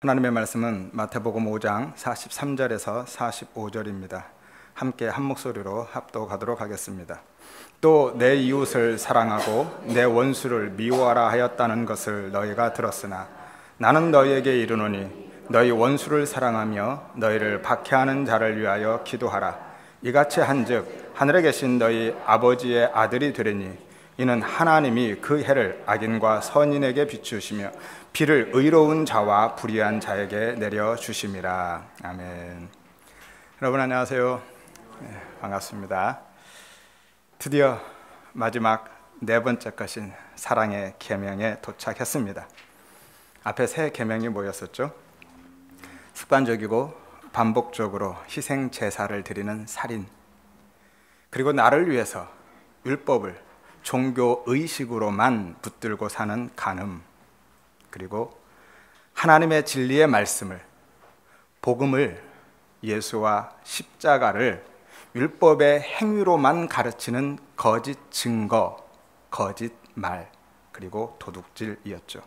하나님의 말씀은 마태복음 5장 43절에서 45절입니다. 함께 한 목소리로 합독하도록 하겠습니다. 또 내 이웃을 사랑하고 내 원수를 미워하라 하였다는 것을 너희가 들었으나 나는 너희에게 이르노니 너희 원수를 사랑하며 너희를 박해하는 자를 위하여 기도하라. 이같이 한즉 하늘에 계신 너희 아버지의 아들이 되리니 이는 하나님이 그 해를 악인과 선인에게 비추시며 비를 의로운 자와 불의한 자에게 내려주심이라. 아멘. 여러분 안녕하세요. 반갑습니다. 드디어 마지막 네 번째 것인 사랑의 계명에 도착했습니다. 앞에 세 계명이 뭐였었죠? 습관적이고 반복적으로 희생 제사를 드리는 살인, 그리고 나를 위해서 율법을 종교 의식으로만 붙들고 사는 간음, 그리고 하나님의 진리의 말씀을, 복음을, 예수와 십자가를 율법의 행위로만 가르치는 거짓 증거, 거짓 말, 그리고 도둑질이었죠.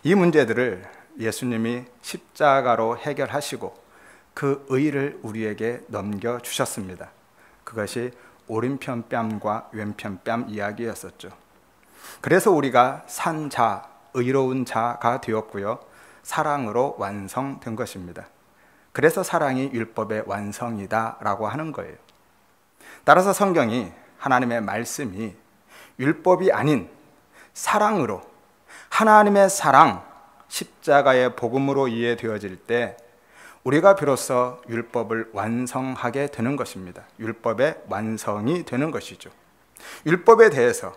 이 문제들을 예수님이 십자가로 해결하시고 그 의를 우리에게 넘겨주셨습니다. 그것이 오른편 뺨과 왼편 뺨 이야기였었죠. 그래서 우리가 산 자, 의로운 자가 되었고요, 사랑으로 완성된 것입니다. 그래서 사랑이 율법의 완성이다 라고 하는 거예요. 따라서 성경이, 하나님의 말씀이 율법이 아닌 사랑으로, 하나님의 사랑, 십자가의 복음으로 이해되어질 때 우리가 비로소 율법을 완성하게 되는 것입니다. 율법의 완성이 되는 것이죠. 율법에 대해서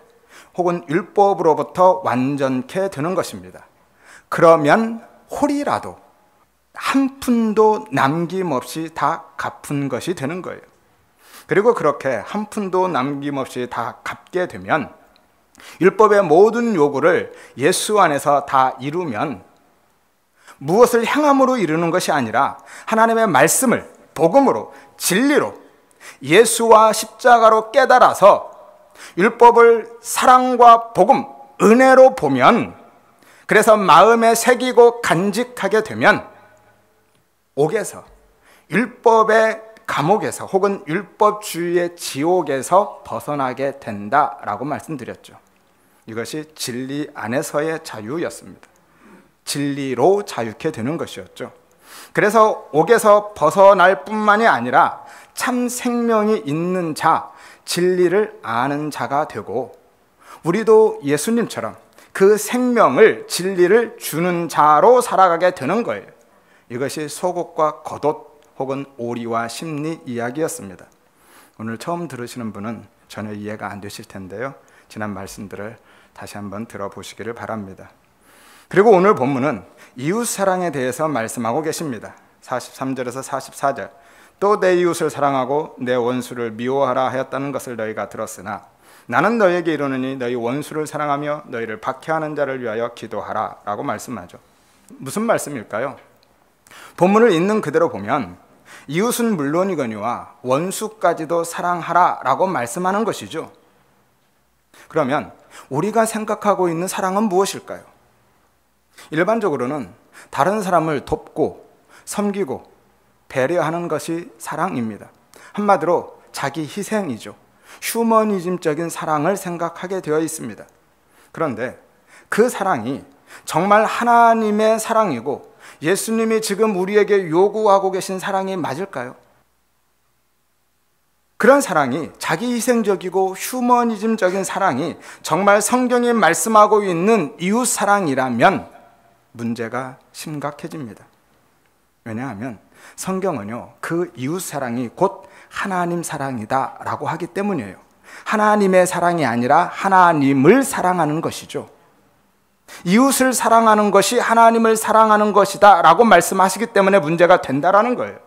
혹은 율법으로부터 완전케 되는 것입니다. 그러면 홀이라도 한 푼도 남김없이 다 갚은 것이 되는 거예요. 그리고 그렇게 한 푼도 남김없이 다 갚게 되면, 율법의 모든 요구를 예수 안에서 다 이루면, 무엇을 행함으로 이루는 것이 아니라 하나님의 말씀을 복음으로, 진리로, 예수와 십자가로 깨달아서 율법을 사랑과 복음, 은혜로 보면, 그래서 마음에 새기고 간직하게 되면 옥에서, 율법의 감옥에서 혹은 율법주의의 지옥에서 벗어나게 된다라고 말씀드렸죠. 이것이 진리 안에서의 자유였습니다. 진리로 자유케 되는 것이었죠. 그래서 옥에서 벗어날 뿐만이 아니라 참 생명이 있는 자, 진리를 아는 자가 되고, 우리도 예수님처럼 그 생명을, 진리를 주는 자로 살아가게 되는 거예요. 이것이 속옷과 겉옷 혹은 오리와 심리 이야기였습니다. 오늘 처음 들으시는 분은 전혀 이해가 안 되실 텐데요, 지난 말씀들을 다시 한번 들어보시기를 바랍니다. 그리고 오늘 본문은 이웃사랑에 대해서 말씀하고 계십니다. 43절에서 44절. 또 내 이웃을 사랑하고 내 원수를 미워하라 하였다는 것을 너희가 들었으나 나는 너희에게 이르노니 너희 원수를 사랑하며 너희를 박해하는 자를 위하여 기도하라 라고 말씀하죠. 무슨 말씀일까요? 본문을 있는 그대로 보면 이웃은 물론이거니와 원수까지도 사랑하라 라고 말씀하는 것이죠. 그러면 우리가 생각하고 있는 사랑은 무엇일까요? 일반적으로는 다른 사람을 돕고 섬기고 배려하는 것이 사랑입니다. 한마디로 자기 희생이죠. 휴머니즘적인 사랑을 생각하게 되어 있습니다. 그런데 그 사랑이 정말 하나님의 사랑이고 예수님이 지금 우리에게 요구하고 계신 사랑이 맞을까요? 그런 사랑이, 자기 희생적이고 휴머니즘적인 사랑이 정말 성경이 말씀하고 있는 이웃 사랑이라면 문제가 심각해집니다. 왜냐하면 성경은요, 그 이웃 사랑이 곧 하나님 사랑이다 라고 하기 때문이에요. 하나님의 사랑이 아니라 하나님을 사랑하는 것이죠. 이웃을 사랑하는 것이 하나님을 사랑하는 것이다 라고 말씀하시기 때문에 문제가 된다라는 거예요.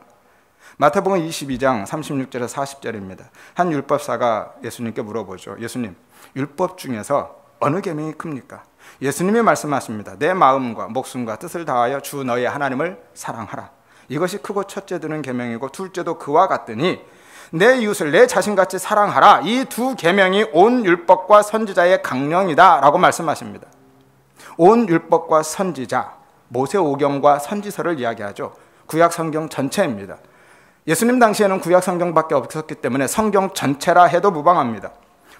마태복음 22장 36절에서 40절입니다. 한 율법사가 예수님께 물어보죠. 예수님, 율법 중에서 어느 계명이 큽니까? 예수님이 말씀하십니다. 내 마음과 목숨과 뜻을 다하여 주 너의 하나님을 사랑하라. 이것이 크고 첫째 드는 계명이고 둘째도 그와 같더니 내 이웃을 내 자신같이 사랑하라. 이 두 계명이 온 율법과 선지자의 강령이다 라고 말씀하십니다. 온 율법과 선지자, 모세오경과 선지서를 이야기하죠. 구약 성경 전체입니다. 예수님 당시에는 구약 성경밖에 없었기 때문에 성경 전체라 해도 무방합니다.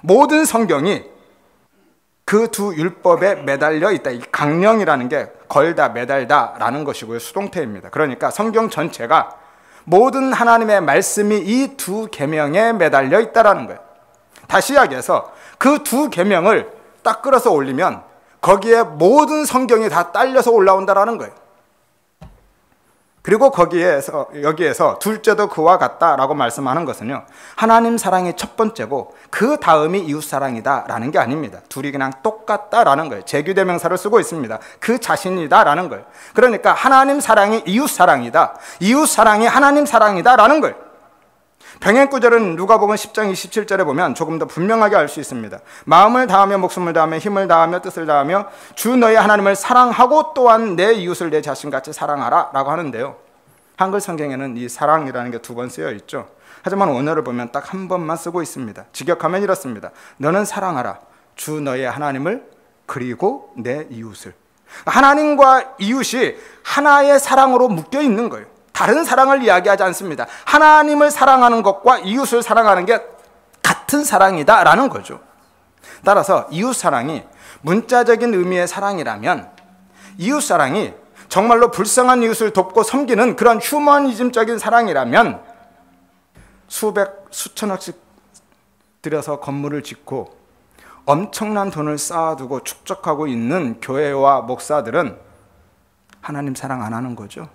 모든 성경이 그 두 율법에 매달려 있다. 이 강령이라는 게 걸다, 매달다라는 것이고요. 수동태입니다. 그러니까 성경 전체가 모든 하나님의 말씀이 이 두 계명에 매달려 있다라는 거예요. 다시 이야기해서 그 두 계명을 딱 끌어서 올리면 거기에 모든 성경이 다 딸려서 올라온다라는 거예요. 그리고 여기에서 둘째도 그와 같다라고 말씀하는 것은요, 하나님 사랑이 첫 번째고 그 다음이 이웃 사랑이다라는 게 아닙니다. 둘이 그냥 똑같다라는 거예요. 제규대명사를 쓰고 있습니다. 그 자신이다라는 거예요. 그러니까 하나님 사랑이 이웃 사랑이다, 이웃 사랑이 하나님 사랑이다라는 거예요. 병행구절은 누가복음 10장 27절에 보면 조금 더 분명하게 알 수 있습니다. 마음을 다하며 목숨을 다하며 힘을 다하며 뜻을 다하며 주 너의 하나님을 사랑하고 또한 내 이웃을 내 자신같이 사랑하라 라고 하는데요, 한글 성경에는 이 사랑이라는 게 2번 쓰여 있죠. 하지만 오늘을 보면 딱 한 번만 쓰고 있습니다. 직역하면 이렇습니다. 너는 사랑하라 주 너의 하나님을 그리고 내 이웃을. 하나님과 이웃이 하나의 사랑으로 묶여 있는 거예요. 다른 사랑을 이야기하지 않습니다. 하나님을 사랑하는 것과 이웃을 사랑하는 게 같은 사랑이다라는 거죠. 따라서 이웃 사랑이 문자적인 의미의 사랑이라면, 이웃 사랑이 정말로 불쌍한 이웃을 돕고 섬기는 그런 휴머니즘적인 사랑이라면, 수천억씩 들여서 건물을 짓고 엄청난 돈을 쌓아두고 축적하고 있는 교회와 목사들은 하나님 사랑 안 하는 거죠.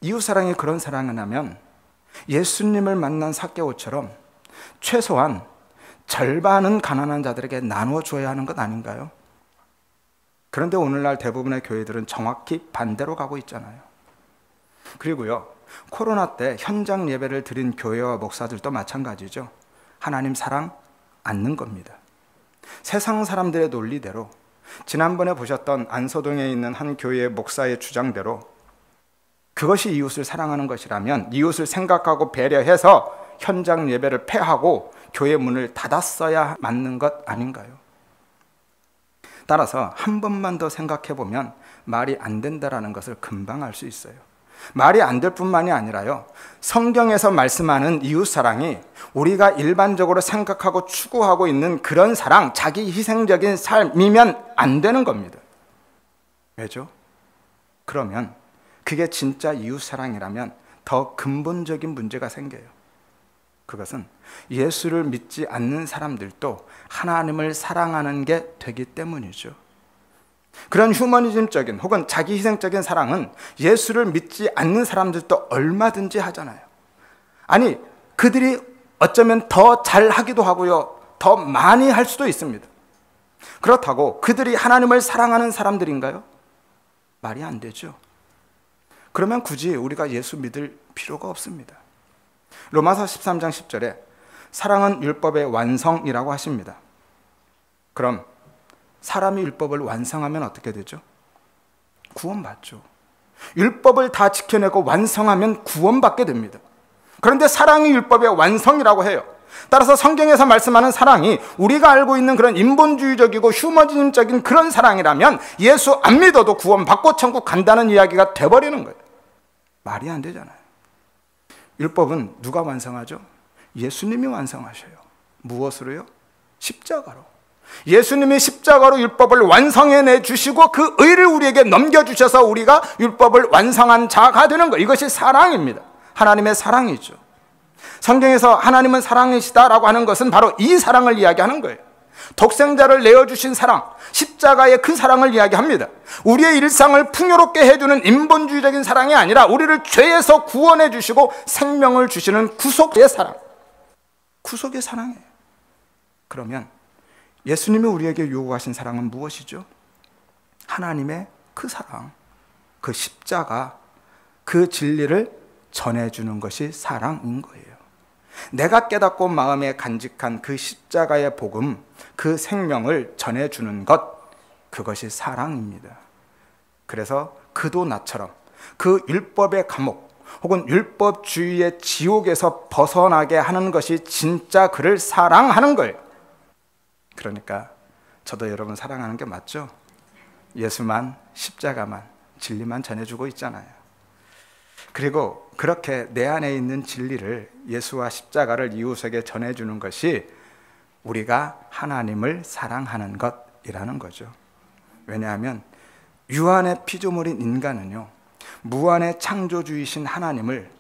이웃사랑이 그런 사랑을 하면 예수님을 만난 삭개오처럼 최소한 절반은 가난한 자들에게 나누어 줘야 하는 것 아닌가요? 그런데 오늘날 대부분의 교회들은 정확히 반대로 가고 있잖아요. 그리고요, 코로나 때 현장 예배를 드린 교회와 목사들도 마찬가지죠. 하나님 사랑 않는 겁니다. 세상 사람들의 논리대로, 지난번에 보셨던 안서동에 있는 한 교회의 목사의 주장대로 그것이 이웃을 사랑하는 것이라면 이웃을 생각하고 배려해서 현장 예배를 폐하고 교회 문을 닫았어야 맞는 것 아닌가요? 따라서 한 번만 더 생각해 보면 말이 안 된다라는 것을 금방 알 수 있어요. 말이 안 될 뿐만이 아니라요, 성경에서 말씀하는 이웃 사랑이 우리가 일반적으로 생각하고 추구하고 있는 그런 사랑, 자기 희생적인 삶이면 안 되는 겁니다. 왜죠? 그러면 그게 진짜 이웃 사랑이라면 더 근본적인 문제가 생겨요. 그것은 예수를 믿지 않는 사람들도 하나님을 사랑하는 게 되기 때문이죠. 그런 휴머니즘적인 혹은 자기 희생적인 사랑은 예수를 믿지 않는 사람들도 얼마든지 하잖아요. 아니, 그들이 어쩌면 더 잘하기도 하고요, 더 많이 할 수도 있습니다. 그렇다고 그들이 하나님을 사랑하는 사람들인가요? 말이 안 되죠. 그러면 굳이 우리가 예수 믿을 필요가 없습니다. 로마서 13장 10절에 사랑은 율법의 완성이라고 하십니다. 그럼 사람이 율법을 완성하면 어떻게 되죠? 구원받죠. 율법을 다 지켜내고 완성하면 구원받게 됩니다. 그런데 사랑이 율법의 완성이라고 해요. 따라서 성경에서 말씀하는 사랑이 우리가 알고 있는 그런 인본주의적이고 휴머니즘적인 그런 사랑이라면 예수 안 믿어도 구원받고 천국 간다는 이야기가 돼버리는 거예요. 말이 안 되잖아요. 율법은 누가 완성하죠? 예수님이 완성하셔요. 무엇으로요? 십자가로. 예수님이 십자가로 율법을 완성해내 주시고 그 의를 우리에게 넘겨주셔서 우리가 율법을 완성한 자가 되는 것, 이것이 사랑입니다. 하나님의 사랑이죠. 성경에서 하나님은 사랑이시다라고 하는 것은 바로 이 사랑을 이야기하는 거예요. 독생자를 내어주신 사랑, 십자가의 그 사랑을 이야기합니다. 우리의 일상을 풍요롭게 해주는 인본주의적인 사랑이 아니라 우리를 죄에서 구원해 주시고 생명을 주시는 구속의 사랑, 구속의 사랑이에요. 그러면 예수님이 우리에게 요구하신 사랑은 무엇이죠? 하나님의 그 사랑, 그 십자가, 그 진리를 전해주는 것이 사랑인 거예요. 내가 깨닫고 마음에 간직한 그 십자가의 복음, 그 생명을 전해주는 것, 그것이 사랑입니다. 그래서 그도 나처럼 그 율법의 감옥 혹은 율법주의의 지옥에서 벗어나게 하는 것이 진짜 그를 사랑하는 거예요. 그러니까 저도 여러분 사랑하는 게 맞죠? 예수만, 십자가만, 진리만 전해주고 있잖아요. 그리고 그렇게 내 안에 있는 진리를, 예수와 십자가를 이웃에게 전해주는 것이 우리가 하나님을 사랑하는 것이라는 거죠. 왜냐하면 유한의 피조물인 인간은요, 무한의 창조주이신 하나님을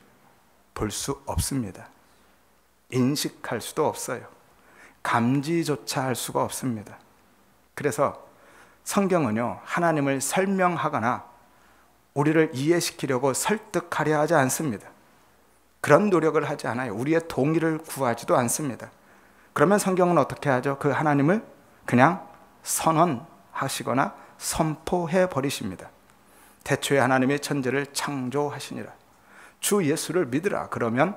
볼 수 없습니다. 인식할 수도 없어요. 감지조차 할 수가 없습니다. 그래서 성경은요, 하나님을 설명하거나 우리를 이해시키려고 설득하려 하지 않습니다. 그런 노력을 하지 않아요. 우리의 동의를 구하지도 않습니다. 그러면 성경은 어떻게 하죠? 그 하나님을 그냥 선언하시거나 선포해 버리십니다. 태초에 하나님이 천지를 창조하시니라. 주 예수를 믿으라. 그러면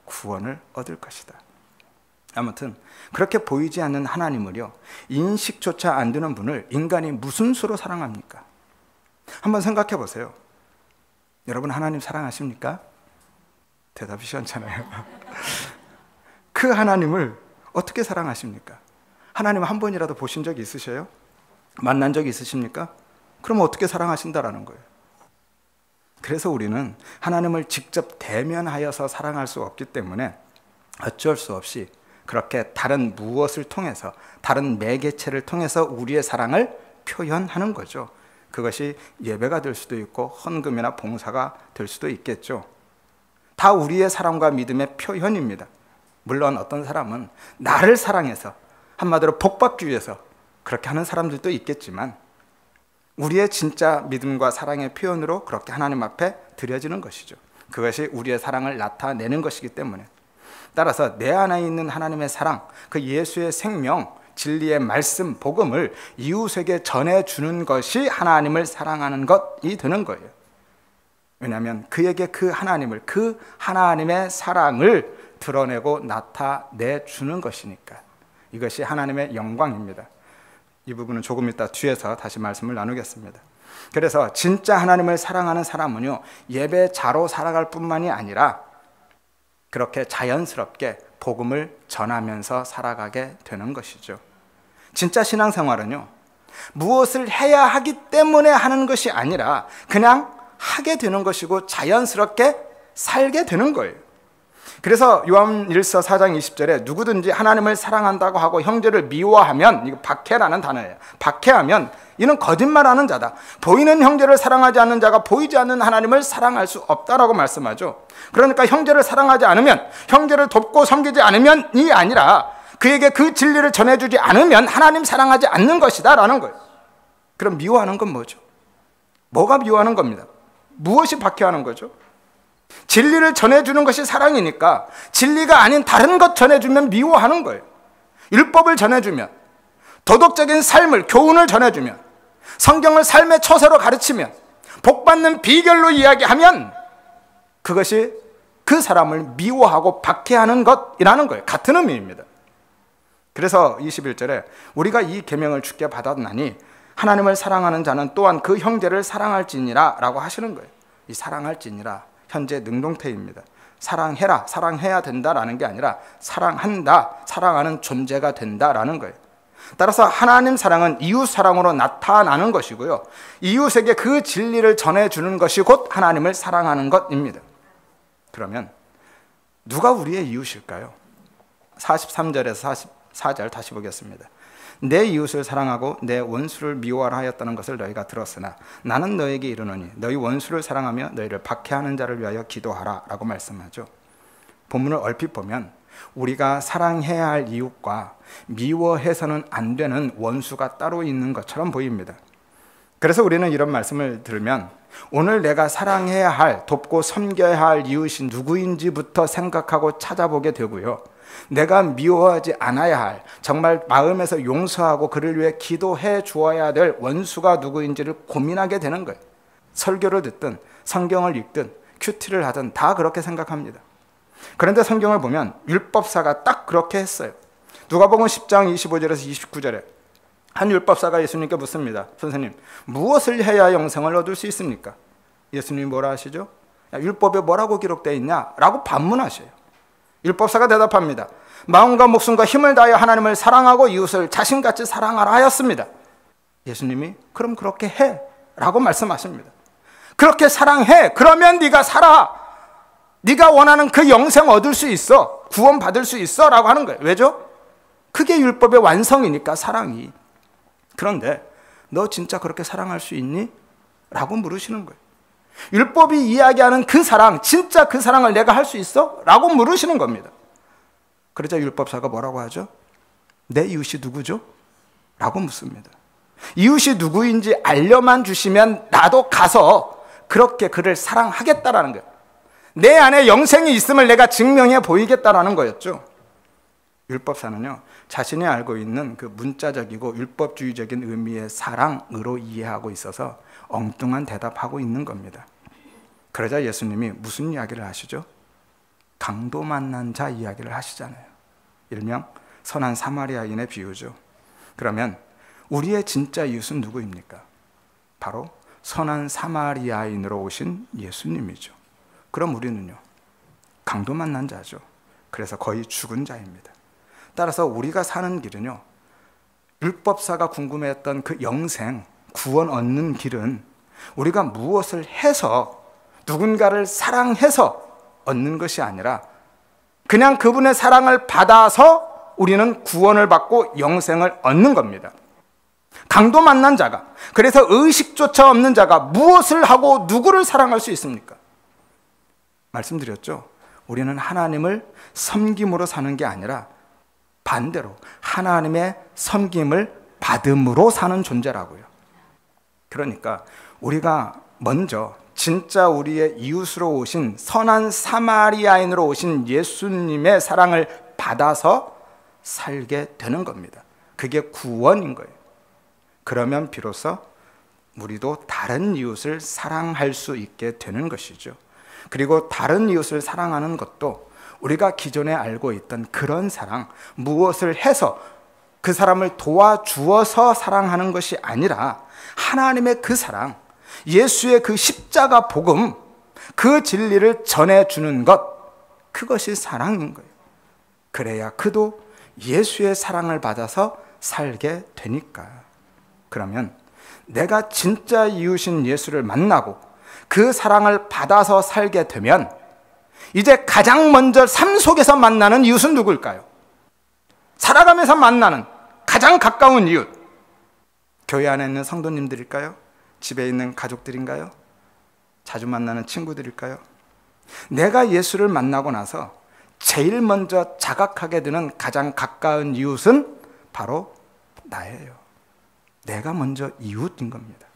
구원을 얻을 것이다. 아무튼 그렇게 보이지 않는 하나님을요, 인식조차 안 되는 분을 인간이 무슨 수로 사랑합니까? 한번 생각해 보세요. 여러분, 하나님 사랑하십니까? 대답이 시원찮아요. 그 하나님을 어떻게 사랑하십니까? 하나님 한 번이라도 보신 적이 있으셔요? 만난 적이 있으십니까? 그럼 어떻게 사랑하신다라는 거예요. 그래서 우리는 하나님을 직접 대면하여서 사랑할 수 없기 때문에 어쩔 수 없이 그렇게 다른 무엇을 통해서, 다른 매개체를 통해서 우리의 사랑을 표현하는 거죠. 그것이 예배가 될 수도 있고 헌금이나 봉사가 될 수도 있겠죠. 다 우리의 사랑과 믿음의 표현입니다. 물론 어떤 사람은 나를 사랑해서, 한마디로 복받기 위해서 그렇게 하는 사람들도 있겠지만, 우리의 진짜 믿음과 사랑의 표현으로 그렇게 하나님 앞에 드려지는 것이죠. 그것이 우리의 사랑을 나타내는 것이기 때문에, 따라서 내 안에 있는 하나님의 사랑, 그 예수의 생명, 진리의 말씀, 복음을 이웃에게 전해주는 것이 하나님을 사랑하는 것이 되는 거예요. 왜냐하면 그에게 그 하나님을, 그 하나님의 사랑을 드러내고 나타내주는 것이니까. 이것이 하나님의 영광입니다. 이 부분은 조금 이따 뒤에서 다시 말씀을 나누겠습니다. 그래서 진짜 하나님을 사랑하는 사람은요, 예배자로 살아갈 뿐만이 아니라 그렇게 자연스럽게 복음을 전하면서 살아가게 되는 것이죠. 진짜 신앙생활은요, 무엇을 해야 하기 때문에 하는 것이 아니라 그냥 하게 되는 것이고 자연스럽게 살게 되는 거예요. 그래서 요한일서 4장 20절에 누구든지 하나님을 사랑한다고 하고 형제를 미워하면, 이거 박해라는 단어예요. 박해하면 이는 거짓말하는 자다. 보이는 형제를 사랑하지 않는 자가 보이지 않는 하나님을 사랑할 수 없다라고 말씀하죠. 그러니까 형제를 사랑하지 않으면, 형제를 돕고 섬기지 않으면이 아니라 그에게 그 진리를 전해주지 않으면 하나님 사랑하지 않는 것이다 라는 거예요. 그럼 미워하는 건 뭐죠? 뭐가 미워하는 겁니다. 무엇이 박해하는 거죠? 진리를 전해주는 것이 사랑이니까 진리가 아닌 다른 것 전해주면 미워하는 거예요. 율법을 전해주면, 도덕적인 삶을, 교훈을 전해주면, 성경을 삶의 처세로 가르치면, 복받는 비결로 이야기하면 그것이 그 사람을 미워하고 박해하는 것이라는 거예요. 같은 의미입니다. 그래서 21절에 우리가 이 계명을 주께 받았나니 하나님을 사랑하는 자는 또한 그 형제를 사랑할지니라 라고 하시는 거예요. 이 사랑할지니라, 현재 능동태입니다. 사랑해라, 사랑해야 된다라는 게 아니라 사랑한다, 사랑하는 존재가 된다라는 거예요. 따라서 하나님 사랑은 이웃 사랑으로 나타나는 것이고요, 이웃에게 그 진리를 전해주는 것이 곧 하나님을 사랑하는 것입니다. 그러면 누가 우리의 이웃일까요? 43절에서 44절 다시 보겠습니다. 내 이웃을 사랑하고 내 원수를 미워하라 하였다는 것을 너희가 들었으나 나는 너에게 이르노니 너희 원수를 사랑하며 너희를 박해하는 자를 위하여 기도하라 라고 말씀하죠. 본문을 얼핏 보면 우리가 사랑해야 할 이웃과 미워해서는 안 되는 원수가 따로 있는 것처럼 보입니다. 그래서 우리는 이런 말씀을 들으면 오늘 내가 사랑해야 할, 돕고 섬겨야 할 이웃이 누구인지부터 생각하고 찾아보게 되고요, 내가 미워하지 않아야 할, 정말 마음에서 용서하고 그를 위해 기도해 주어야 될 원수가 누구인지를 고민하게 되는 거예요. 설교를 듣든 성경을 읽든 큐티를 하든 다 그렇게 생각합니다. 그런데 성경을 보면 율법사가 딱 그렇게 했어요. 누가복음 10장 25절에서 29절에 한 율법사가 예수님께 묻습니다. 선생님, 무엇을 해야 영생을 얻을 수 있습니까? 예수님이 뭐라 하시죠? 야, 율법에 뭐라고 기록되어 있냐? 라고 반문하셔요. 율법사가 대답합니다. 마음과 목숨과 힘을 다하여 하나님을 사랑하고 이웃을 자신같이 사랑하라 하였습니다. 예수님이 그럼 그렇게 해 라고 말씀하십니다. 그렇게 사랑해. 그러면 네가 살아. 네가 원하는 그 영생 얻을 수 있어. 구원 받을 수 있어 라고 하는 거예요. 왜죠? 그게 율법의 완성이니까, 사랑이. 그런데 너 진짜 그렇게 사랑할 수 있니? 라고 물으시는 거예요. 율법이 이야기하는 그 사랑, 진짜 그 사랑을 내가 할 수 있어? 라고 물으시는 겁니다. 그러자 율법사가 뭐라고 하죠? 내 이웃이 누구죠? 라고 묻습니다. 이웃이 누구인지 알려만 주시면 나도 가서 그렇게 그를 사랑하겠다라는 거예요. 내 안에 영생이 있음을 내가 증명해 보이겠다라는 거였죠. 율법사는요, 자신이 알고 있는 그 문자적이고 율법주의적인 의미의 사랑으로 이해하고 있어서 엉뚱한 대답하고 있는 겁니다. 그러자 예수님이 무슨 이야기를 하시죠? 강도 만난 자 이야기를 하시잖아요. 일명 선한 사마리아인의 비유죠. 그러면 우리의 진짜 이웃은 누구입니까? 바로 선한 사마리아인으로 오신 예수님이죠. 그럼 우리는요, 강도 만난 자죠. 그래서 거의 죽은 자입니다. 따라서 우리가 사는 길은요, 율법사가 궁금해했던 그 영생, 구원 얻는 길은 우리가 무엇을 해서, 누군가를 사랑해서 얻는 것이 아니라 그냥 그분의 사랑을 받아서 우리는 구원을 받고 영생을 얻는 겁니다. 강도 만난 자가, 그래서 의식조차 없는 자가 무엇을 하고 누구를 사랑할 수 있습니까? 말씀드렸죠. 우리는 하나님을 섬김으로 사는 게 아니라 반대로 하나님의 섬김을 받음으로 사는 존재라고요. 그러니까 우리가 먼저 진짜 우리의 이웃으로 오신 선한 사마리아인으로 오신 예수님의 사랑을 받아서 살게 되는 겁니다. 그게 구원인 거예요. 그러면 비로소 우리도 다른 이웃을 사랑할 수 있게 되는 것이죠. 그리고 다른 이웃을 사랑하는 것도 우리가 기존에 알고 있던 그런 사랑, 무엇을 해서 그 사람을 도와주어서 사랑하는 것이 아니라 하나님의 그 사랑, 예수의 그 십자가 복음, 그 진리를 전해주는 것, 그것이 사랑인 거예요. 그래야 그도 예수의 사랑을 받아서 살게 되니까. 그러면 내가 진짜 이웃인 예수를 만나고 그 사랑을 받아서 살게 되면 이제 가장 먼저 삶 속에서 만나는 이웃은 누굴까요? 살아가면서 만나는 가장 가까운 이웃, 교회 안에 있는 성도님들일까요? 집에 있는 가족들인가요? 자주 만나는 친구들일까요? 내가 예수를 만나고 나서 제일 먼저 자각하게 되는 가장 가까운 이웃은 바로 나예요. 내가 먼저 이웃인 겁니다.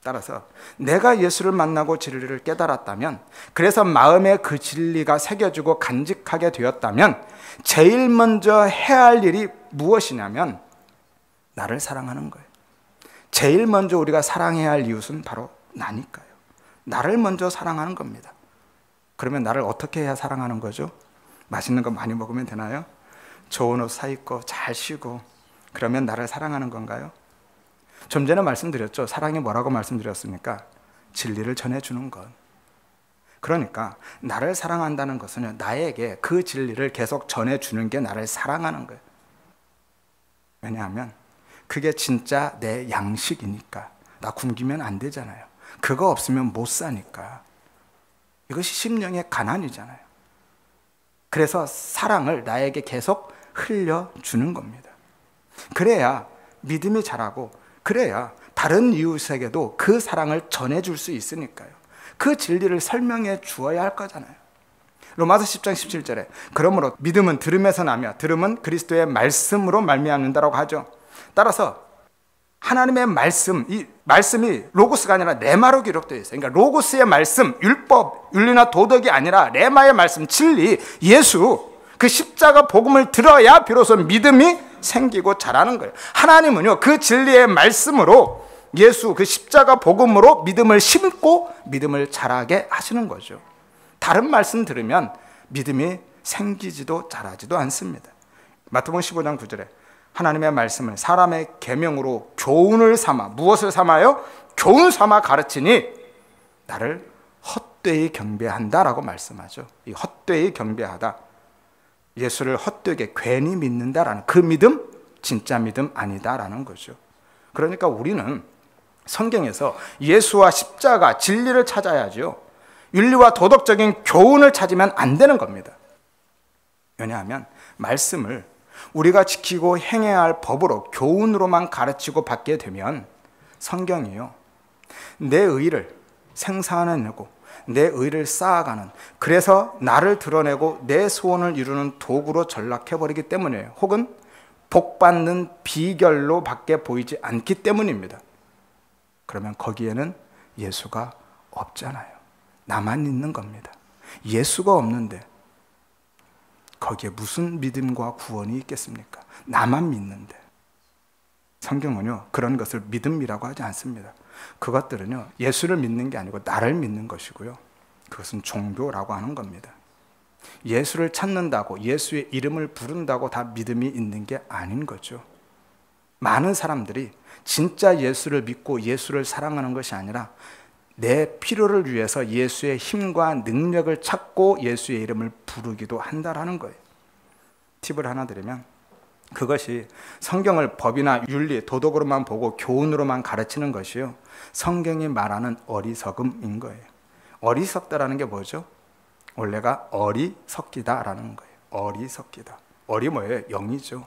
따라서 내가 예수를 만나고 진리를 깨달았다면, 그래서 마음에 그 진리가 새겨지고 간직하게 되었다면 제일 먼저 해야 할 일이 무엇이냐면 나를 사랑하는 거예요. 제일 먼저 우리가 사랑해야 할 이웃은 바로 나니까요. 나를 먼저 사랑하는 겁니다. 그러면 나를 어떻게 해야 사랑하는 거죠? 맛있는 거 많이 먹으면 되나요? 좋은 옷 사 입고 잘 쉬고 그러면 나를 사랑하는 건가요? 좀 전에 말씀드렸죠. 사랑이 뭐라고 말씀드렸습니까? 진리를 전해주는 것. 그러니까 나를 사랑한다는 것은 나에게 그 진리를 계속 전해주는 게 나를 사랑하는 거예요. 왜냐하면 그게 진짜 내 양식이니까. 나 굶기면 안 되잖아요. 그거 없으면 못 사니까. 이것이 심령의 가난이잖아요. 그래서 사랑을 나에게 계속 흘려주는 겁니다. 그래야 믿음이 자라고, 그래야 다른 이웃에게도 그 사랑을 전해줄 수 있으니까요. 그 진리를 설명해 주어야 할 거잖아요. 로마서 10장 17절에 그러므로 믿음은 들음에서 나며 들음은 그리스도의 말씀으로 말미암는다라고 하죠. 따라서 하나님의 말씀, 이 말씀이 로고스가 아니라 레마로 기록되어 있어요. 그러니까 로고스의 말씀, 율법, 윤리나 도덕이 아니라 레마의 말씀, 진리, 예수, 그 십자가 복음을 들어야 비로소 믿음이 생기고 자라는 거예요. 하나님은요, 그 진리의 말씀으로, 예수 그 십자가 복음으로 믿음을 심고 믿음을 자라게 하시는 거죠. 다른 말씀 들으면 믿음이 생기지도 자라지도 않습니다. 마태복음 15장 9절에 하나님의 말씀을 사람의 계명으로 교훈을 삼아, 무엇을 삼아요? 교훈 삼아 가르치니 나를 헛되이 경배한다라고 말씀하죠. 이 헛되이 경배하다, 예수를 헛되게 괜히 믿는다라는 그 믿음, 진짜 믿음 아니다라는 거죠. 그러니까 우리는 성경에서 예수와 십자가, 진리를 찾아야죠. 윤리와 도덕적인 교훈을 찾으면 안 되는 겁니다. 왜냐하면 말씀을 우리가 지키고 행해야 할 법으로, 교훈으로만 가르치고 받게 되면 성경이요, 내 의를 생산해내고 내 의를 쌓아가는, 그래서 나를 드러내고 내 소원을 이루는 도구로 전락해버리기 때문이에요. 혹은 복받는 비결로 밖에 보이지 않기 때문입니다. 그러면 거기에는 예수가 없잖아요. 나만 있는 겁니다. 예수가 없는데 거기에 무슨 믿음과 구원이 있겠습니까? 나만 믿는데. 성경은요, 그런 것을 믿음이라고 하지 않습니다. 그것들은요, 예수를 믿는 게 아니고 나를 믿는 것이고요, 그것은 종교라고 하는 겁니다. 예수를 찾는다고, 예수의 이름을 부른다고 다 믿음이 있는 게 아닌 거죠. 많은 사람들이 진짜 예수를 믿고 예수를 사랑하는 것이 아니라 내 필요를 위해서 예수의 힘과 능력을 찾고 예수의 이름을 부르기도 한다라는 거예요. 팁을 하나 드리면, 그것이 성경을 법이나 윤리, 도덕으로만 보고 교훈으로만 가르치는 것이요, 성경이 말하는 어리석음인 거예요. 어리석다라는 게 뭐죠? 원래가 어리석기다라는 거예요. 어리석기다. 어리 뭐예요? 영이죠.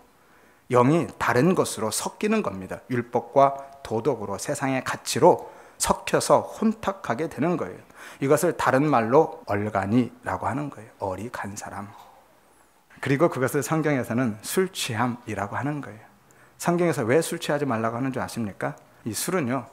영이 다른 것으로 섞이는 겁니다. 율법과 도덕으로, 세상의 가치로 섞여서 혼탁하게 되는 거예요. 이것을 다른 말로 얼간이라고 하는 거예요. 어리 간 사람. 그리고 그것을 성경에서는 술 취함이라고 하는 거예요. 성경에서 왜 술 취하지 말라고 하는 줄 아십니까? 이 술은요,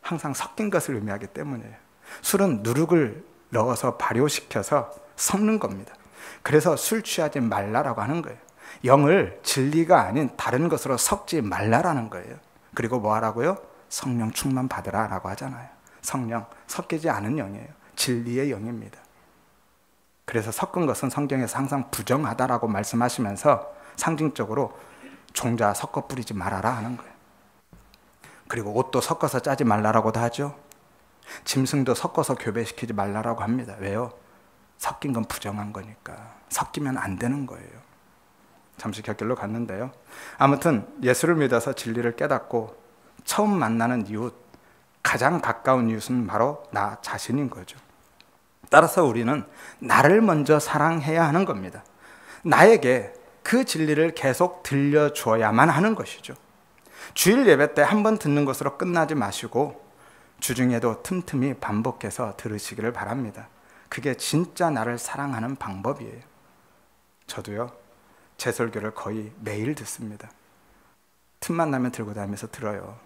항상 섞인 것을 의미하기 때문이에요. 술은 누룩을 넣어서 발효시켜서 섞는 겁니다. 그래서 술 취하지 말라라고 하는 거예요. 영을 진리가 아닌 다른 것으로 섞지 말라라는 거예요. 그리고 뭐 하라고요? 성령 충만 받으라라고 하잖아요. 성령, 섞이지 않은 영이에요. 진리의 영입니다. 그래서 섞은 것은 성경에서 항상 부정하다라고 말씀하시면서 상징적으로 종자 섞어 뿌리지 말아라 하는 거예요. 그리고 옷도 섞어서 짜지 말라라고도 하죠. 짐승도 섞어서 교배시키지 말라라고 합니다. 왜요? 섞인 건 부정한 거니까. 섞이면 안 되는 거예요. 잠시 곁길로 갔는데요, 아무튼 예수를 믿어서 진리를 깨닫고 처음 만나는 이웃, 가장 가까운 이웃은 바로 나 자신인 거죠. 따라서 우리는 나를 먼저 사랑해야 하는 겁니다. 나에게 그 진리를 계속 들려줘야만 하는 것이죠. 주일 예배 때 한 번 듣는 것으로 끝나지 마시고 주중에도 틈틈이 반복해서 들으시기를 바랍니다. 그게 진짜 나를 사랑하는 방법이에요. 저도요, 제 설교를 거의 매일 듣습니다. 틈만 나면 들고 다니면서 들어요.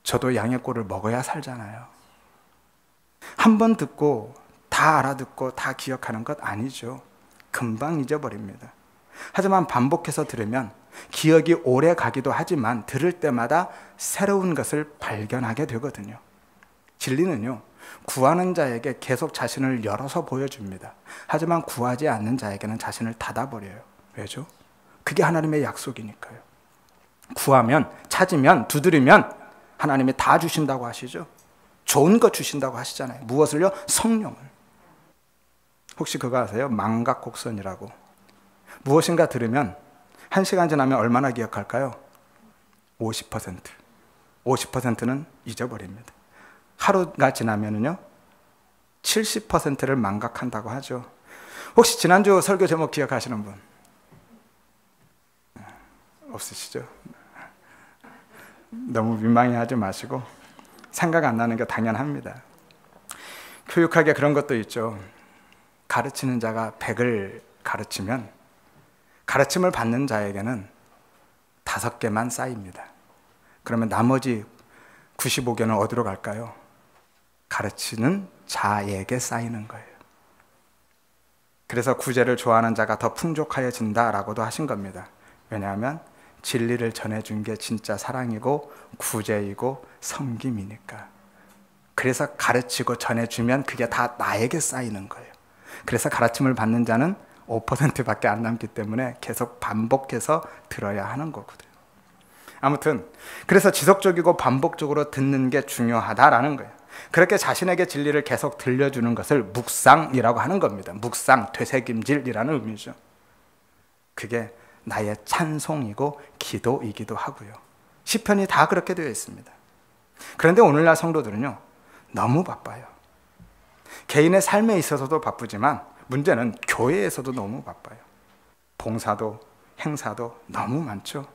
저도 양의 꼴을 먹어야 살잖아요. 한 번 듣고 다 알아듣고 다 기억하는 것 아니죠. 금방 잊어버립니다. 하지만 반복해서 들으면 기억이 오래 가기도 하지만 들을 때마다 새로운 것을 발견하게 되거든요. 진리는요, 구하는 자에게 계속 자신을 열어서 보여줍니다. 하지만 구하지 않는 자에게는 자신을 닫아버려요. 왜죠? 그게 하나님의 약속이니까요. 구하면, 찾으면, 두드리면 하나님이 다 주신다고 하시죠. 좋은 것 주신다고 하시잖아요. 무엇을요? 성령을. 혹시 그거 아세요? 망각곡선이라고. 무엇인가 들으면 1시간 지나면 얼마나 기억할까요? 50%. 50%는 잊어버립니다. 하루가 지나면은요, 70%를 망각한다고 하죠. 혹시 지난주 설교 제목 기억하시는 분? 없으시죠? 너무 민망해하지 마시고 생각 안 나는 게 당연합니다. 교육학에 그런 것도 있죠. 가르치는 자가 100을 가르치면 가르침을 받는 자에게는 5개만 쌓입니다. 그러면 나머지 95개는 어디로 갈까요? 가르치는 자에게 쌓이는 거예요. 그래서 구제를 좋아하는 자가 더 풍족하여진다라고도 하신 겁니다. 왜냐하면 진리를 전해준 게 진짜 사랑이고 구제이고 섬김이니까. 그래서 가르치고 전해주면 그게 다 나에게 쌓이는 거예요. 그래서 가르침을 받는 자는 5%밖에 안 남기 때문에 계속 반복해서 들어야 하는 거거든요. 아무튼 그래서 지속적이고 반복적으로 듣는 게 중요하다라는 거예요. 그렇게 자신에게 진리를 계속 들려주는 것을 묵상이라고 하는 겁니다. 묵상, 되새김질이라는 의미죠. 그게 나의 찬송이고 기도이기도 하고요. 시편이 다 그렇게 되어 있습니다. 그런데 오늘날 성도들은요, 너무 바빠요. 개인의 삶에 있어서도 바쁘지만 문제는 교회에서도 너무 바빠요. 봉사도 행사도 너무 많죠.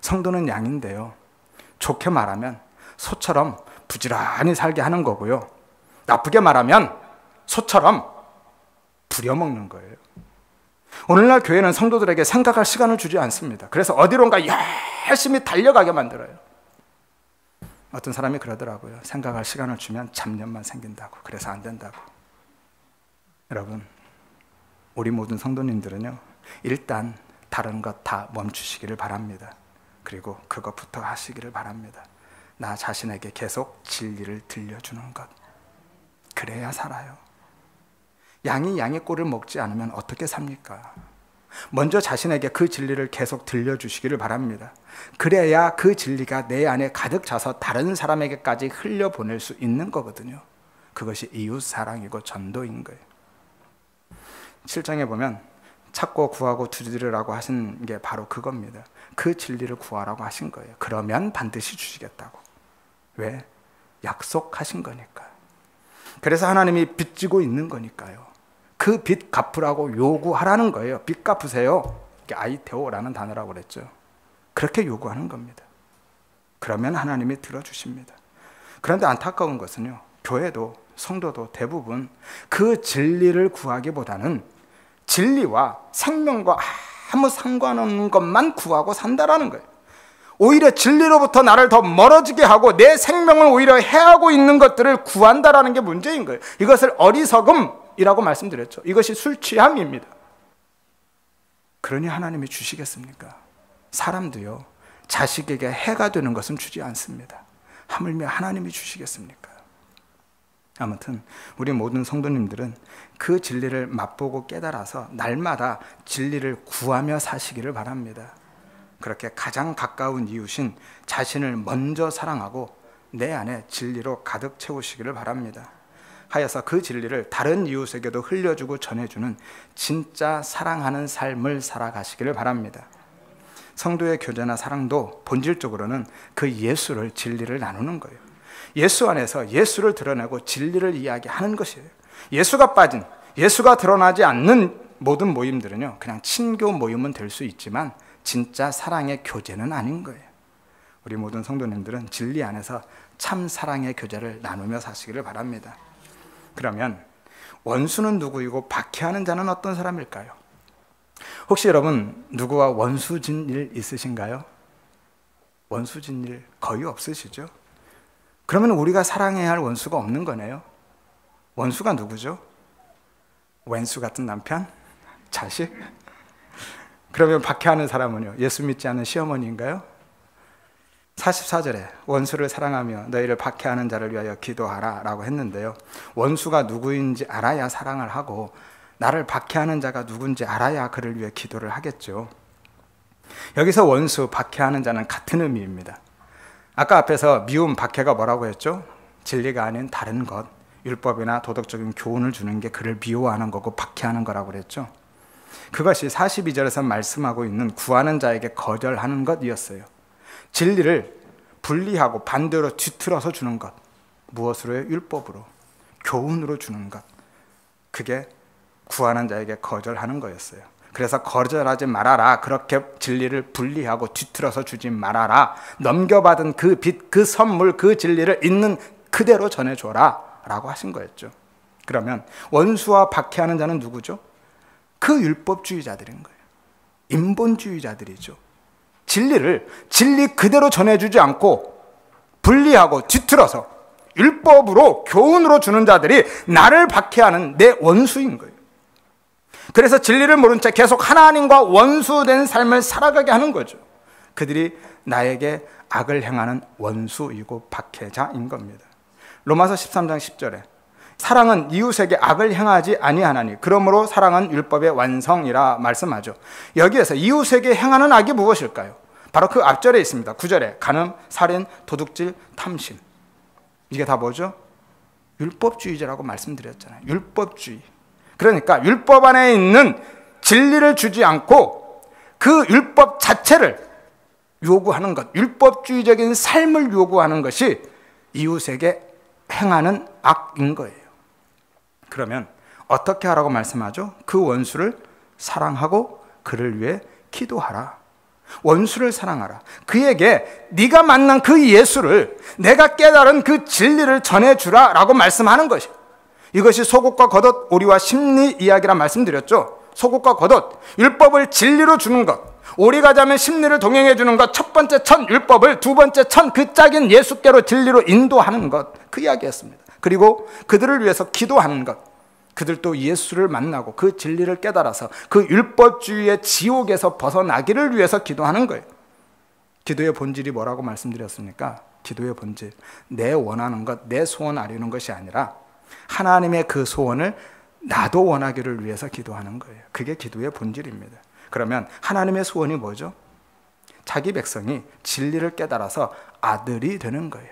성도는 양인데요, 좋게 말하면 소처럼 부지런히 살게 하는 거고요, 나쁘게 말하면 소처럼 부려먹는 거예요. 오늘날 교회는 성도들에게 생각할 시간을 주지 않습니다. 그래서 어디론가 열심히 달려가게 만들어요. 어떤 사람이 그러더라고요. 생각할 시간을 주면 잡념만 생긴다고. 그래서 안 된다고. 여러분, 우리 모든 성도님들은요, 일단 다른 것 다 멈추시기를 바랍니다. 그리고 그것부터 하시기를 바랍니다. 나 자신에게 계속 진리를 들려주는 것. 그래야 살아요. 양이 양의 꼴을 먹지 않으면 어떻게 삽니까? 먼저 자신에게 그 진리를 계속 들려주시기를 바랍니다. 그래야 그 진리가 내 안에 가득 차서 다른 사람에게까지 흘려보낼 수 있는 거거든요. 그것이 이웃사랑이고 전도인 거예요. 7장에 보면 찾고 구하고 두드리라고 하신 게 바로 그겁니다. 그 진리를 구하라고 하신 거예요. 그러면 반드시 주시겠다고. 왜? 약속하신 거니까요. 그래서 하나님이 빚지고 있는 거니까요. 그 빚 갚으라고 요구하라는 거예요. 빚 갚으세요. 이게 아이테오라는 단어라고 그랬죠. 그렇게 요구하는 겁니다. 그러면 하나님이 들어주십니다. 그런데 안타까운 것은요, 교회도 성도도 대부분 그 진리를 구하기보다는 진리와 생명과 아무 상관없는 것만 구하고 산다라는 거예요. 오히려 진리로부터 나를 더 멀어지게 하고 내 생명을 오히려 해하고 있는 것들을 구한다라는 게 문제인 거예요. 이것을 어리석음이라고 말씀드렸죠. 이것이 술 취함입니다. 그러니 하나님이 주시겠습니까? 사람도요, 자식에게 해가 되는 것은 주지 않습니다. 하물며 하나님이 주시겠습니까? 아무튼 우리 모든 성도님들은 그 진리를 맛보고 깨달아서 날마다 진리를 구하며 사시기를 바랍니다. 그렇게 가장 가까운 이웃인 자신을 먼저 사랑하고 내 안에 진리로 가득 채우시기를 바랍니다. 하여서 그 진리를 다른 이웃에게도 흘려주고 전해주는 진짜 사랑하는 삶을 살아가시기를 바랍니다. 성도의 교제나 사랑도 본질적으로는 그 예수를, 진리를 나누는 거예요. 예수 안에서 예수를 드러내고 진리를 이야기하는 것이에요. 예수가 빠진, 예수가 드러나지 않는 모든 모임들은요, 그냥 친교 모임은 될 수 있지만 진짜 사랑의 교제는 아닌 거예요. 우리 모든 성도님들은 진리 안에서 참 사랑의 교제를 나누며 사시기를 바랍니다. 그러면 원수는 누구이고 박해하는 자는 어떤 사람일까요? 혹시 여러분 누구와 원수진 일 있으신가요? 원수진 일 거의 없으시죠? 그러면 우리가 사랑해야 할 원수가 없는 거네요. 원수가 누구죠? 왼수 같은 남편? 자식? 그러면 박해하는 사람은요, 예수 믿지 않는 시어머니인가요? 44절에 원수를 사랑하며 너희를 박해하는 자를 위하여 기도하라 라고 했는데요, 원수가 누구인지 알아야 사랑을 하고 나를 박해하는 자가 누군지 알아야 그를 위해 기도를 하겠죠. 여기서 원수, 박해하는 자는 같은 의미입니다. 아까 앞에서 미움, 박해가 뭐라고 했죠? 진리가 아닌 다른 것, 율법이나 도덕적인 교훈을 주는 게 그를 미워하는 거고 박해하는 거라고 그랬죠. 그것이 42절에서 말씀하고 있는 구하는 자에게 거절하는 것이었어요. 진리를 분리하고 반대로 뒤틀어서 주는 것. 무엇으로요? 율법으로, 교훈으로 주는 것. 그게 구하는 자에게 거절하는 거였어요. 그래서 거절하지 말아라. 그렇게 진리를 분리하고 뒤틀어서 주지 말아라. 넘겨받은 그 빚, 그 선물, 그 진리를 있는 그대로 전해줘라 라고 하신 거였죠. 그러면 원수와 박해하는 자는 누구죠? 그 율법주의자들인 거예요. 인본주의자들이죠. 진리를 진리 그대로 전해주지 않고 분리하고 뒤틀어서 율법으로, 교훈으로 주는 자들이 나를 박해하는 내 원수인 거예요. 그래서 진리를 모른 채 계속 하나님과 원수된 삶을 살아가게 하는 거죠. 그들이 나에게 악을 행하는 원수이고 박해자인 겁니다. 로마서 13장 10절에 사랑은 이웃에게 악을 행하지 아니하나니 그러므로 사랑은 율법의 완성이라 말씀하죠. 여기에서 이웃에게 행하는 악이 무엇일까요? 바로 그 앞절에 있습니다. 9절에 간음, 살인, 도둑질, 탐심. 이게 다 뭐죠? 율법주의자라고 말씀드렸잖아요. 율법주의. 그러니까 율법 안에 있는 진리를 주지 않고 그 율법 자체를 요구하는 것, 율법주의적인 삶을 요구하는 것이 이웃에게 행하는 악인 거예요. 그러면 어떻게 하라고 말씀하죠? 그 원수를 사랑하고 그를 위해 기도하라. 원수를 사랑하라. 그에게 네가 만난 그 예수를, 내가 깨달은 그 진리를 전해주라 라고 말씀하는 것이에요. 이것이 소곡과 겉옷, 오리와 심리 이야기라 말씀드렸죠. 소곡과 겉옷, 율법을 진리로 주는 것, 오리가 자면 심리를 동행해 주는 것, 첫 번째 천 율법을, 두 번째 천 그 짝인 예수께로 진리로 인도하는 것, 그 이야기였습니다. 그리고 그들을 위해서 기도하는 것, 그들도 예수를 만나고 그 진리를 깨달아서 그 율법주의의 지옥에서 벗어나기를 위해서 기도하는 거예요. 기도의 본질이 뭐라고 말씀드렸습니까? 기도의 본질, 내 원하는 것, 내 소원 아뢰는 것이 아니라 하나님의 그 소원을 나도 원하기를 위해서 기도하는 거예요. 그게 기도의 본질입니다. 그러면 하나님의 소원이 뭐죠? 자기 백성이 진리를 깨달아서 아들이 되는 거예요.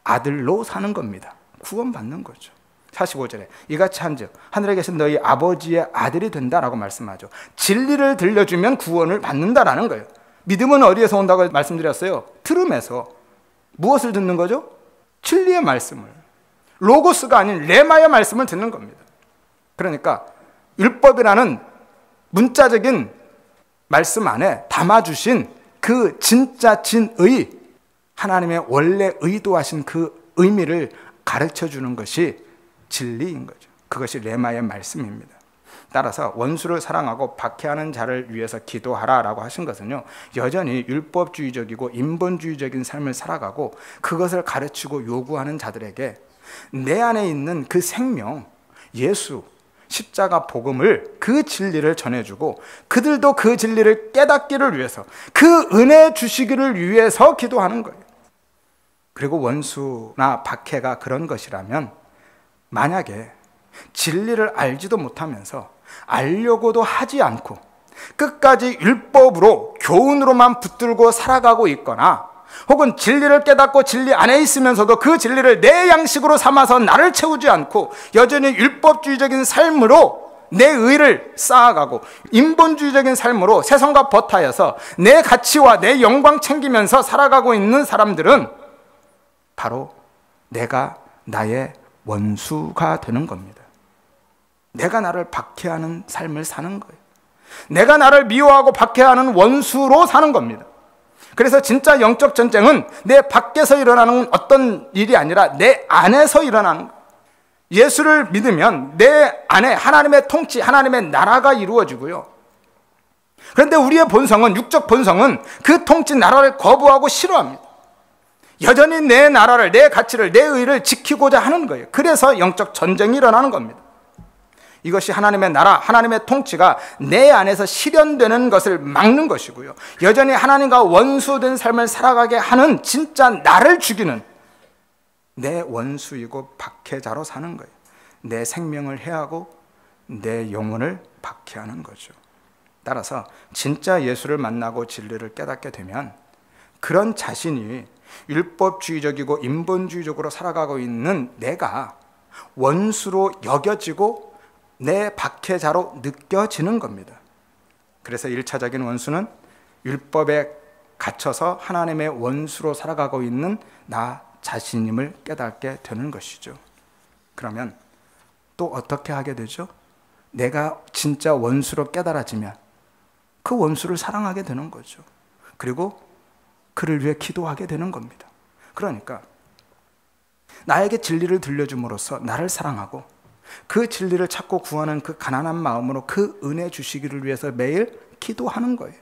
아들로 사는 겁니다. 구원받는 거죠. 45절에 이같이 한즉 하늘에 계신 너희 아버지의 아들이 된다라고 말씀하죠. 진리를 들려주면 구원을 받는다라는 거예요. 믿음은 어디에서 온다고 말씀드렸어요? 들음에서. 무엇을 듣는 거죠? 진리의 말씀을. 로고스가 아닌 레마의 말씀을 듣는 겁니다. 그러니까 율법이라는 문자적인 말씀 안에 담아주신 그 진짜 진의, 하나님의 원래 의도하신 그 의미를 가르쳐주는 것이 진리인 거죠. 그것이 레마의 말씀입니다. 따라서 원수를 사랑하고 박해하는 자를 위해서 기도하라라고 하신 것은요, 여전히 율법주의적이고 인본주의적인 삶을 살아가고 그것을 가르치고 요구하는 자들에게 내 안에 있는 그 생명, 예수, 십자가 복음을, 그 진리를 전해주고 그들도 그 진리를 깨닫기를 위해서, 그 은혜 주시기를 위해서 기도하는 거예요. 그리고 원수나 박해가 그런 것이라면, 만약에 진리를 알지도 못하면서 알려고도 하지 않고 끝까지 율법으로, 교훈으로만 붙들고 살아가고 있거나, 혹은 진리를 깨닫고 진리 안에 있으면서도 그 진리를 내 양식으로 삼아서 나를 채우지 않고 여전히 율법주의적인 삶으로 내 의를 쌓아가고 인본주의적인 삶으로 세상과 버타여서 내 가치와 내 영광 챙기면서 살아가고 있는 사람들은 바로 내가 나의 원수가 되는 겁니다. 내가 나를 박해하는 삶을 사는 거예요. 내가 나를 미워하고 박해하는 원수로 사는 겁니다. 그래서 진짜 영적 전쟁은 내 밖에서 일어나는 어떤 일이 아니라 내 안에서 일어나는 거예요. 예수를 믿으면 내 안에 하나님의 통치, 하나님의 나라가 이루어지고요. 그런데 우리의 본성은, 육적 본성은 그 통치 나라를 거부하고 싫어합니다. 여전히 내 나라를, 내 가치를, 내 의를 지키고자 하는 거예요. 그래서 영적 전쟁이 일어나는 겁니다. 이것이 하나님의 나라, 하나님의 통치가 내 안에서 실현되는 것을 막는 것이고요. 여전히 하나님과 원수된 삶을 살아가게 하는 진짜 나를 죽이는 내 원수이고 박해자로 사는 거예요. 내 생명을 해하고 내 영혼을 박해하는 거죠. 따라서 진짜 예수를 만나고 진리를 깨닫게 되면 그런 자신이 율법주의적이고 인본주의적으로 살아가고 있는 내가 원수로 여겨지고 내 박해자로 느껴지는 겁니다. 그래서 1차적인 원수는 율법에 갇혀서 하나님의 원수로 살아가고 있는 나 자신임을 깨닫게 되는 것이죠. 그러면 또 어떻게 하게 되죠? 내가 진짜 원수로 깨달아지면 그 원수를 사랑하게 되는 거죠. 그리고 그를 위해 기도하게 되는 겁니다. 그러니까 나에게 진리를 들려줌으로써 나를 사랑하고 그 진리를 찾고 구하는 그 가난한 마음으로 그 은혜 주시기를 위해서 매일 기도하는 거예요.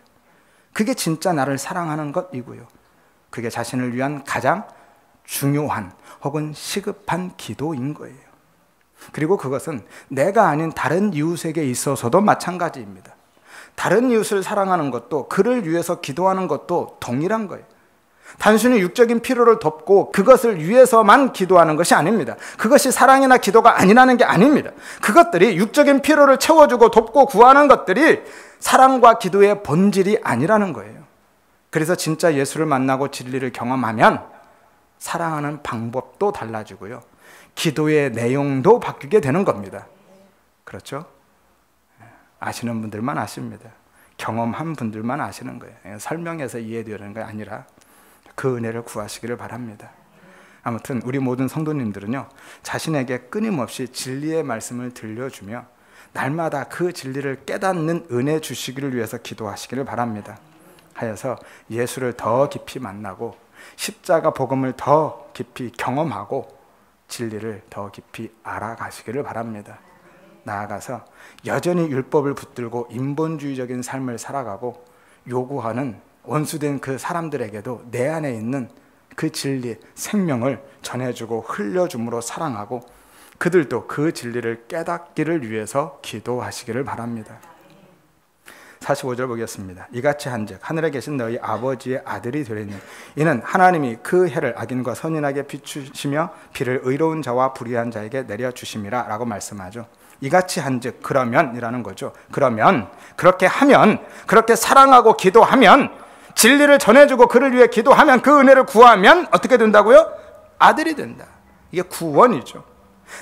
그게 진짜 나를 사랑하는 것이고요. 그게 자신을 위한 가장 중요한 혹은 시급한 기도인 거예요. 그리고 그것은 내가 아닌 다른 이웃에게 있어서도 마찬가지입니다. 다른 이웃을 사랑하는 것도, 그를 위해서 기도하는 것도 동일한 거예요. 단순히 육적인 필요를 덮고 그것을 위해서만 기도하는 것이 아닙니다. 그것이 사랑이나 기도가 아니라는 게 아닙니다. 그것들이, 육적인 필요를 채워주고 돕고 구하는 것들이 사랑과 기도의 본질이 아니라는 거예요. 그래서 진짜 예수를 만나고 진리를 경험하면 사랑하는 방법도 달라지고요, 기도의 내용도 바뀌게 되는 겁니다. 그렇죠? 아시는 분들만 아십니다. 경험한 분들만 아시는 거예요. 설명해서 이해되는 게 아니라 그 은혜를 구하시기를 바랍니다. 아무튼 우리 모든 성도님들은요, 자신에게 끊임없이 진리의 말씀을 들려주며 날마다 그 진리를 깨닫는 은혜 주시기를 위해서 기도하시기를 바랍니다. 하여서 예수를 더 깊이 만나고 십자가 복음을 더 깊이 경험하고 진리를 더 깊이 알아가시기를 바랍니다. 나아가서 여전히 율법을 붙들고 인본주의적인 삶을 살아가고 요구하는 원수된 그 사람들에게도 내 안에 있는 그 진리, 생명을 전해주고 흘려줌으로 사랑하고 그들도 그 진리를 깨닫기를 위해서 기도하시기를 바랍니다. 45절 보겠습니다. 이같이 한즉 하늘에 계신 너희 아버지의 아들이 되리니 이는 하나님이 그 해를 악인과 선인에게 비추시며 비를 의로운 자와 불의한 자에게 내려주심이라 라고 말씀하죠. 이같이 한즉 그러면이라는 거죠. 그러면 그렇게 하면, 그렇게 사랑하고 기도하면, 진리를 전해주고 그를 위해 기도하면, 그 은혜를 구하면 어떻게 된다고요? 아들이 된다. 이게 구원이죠.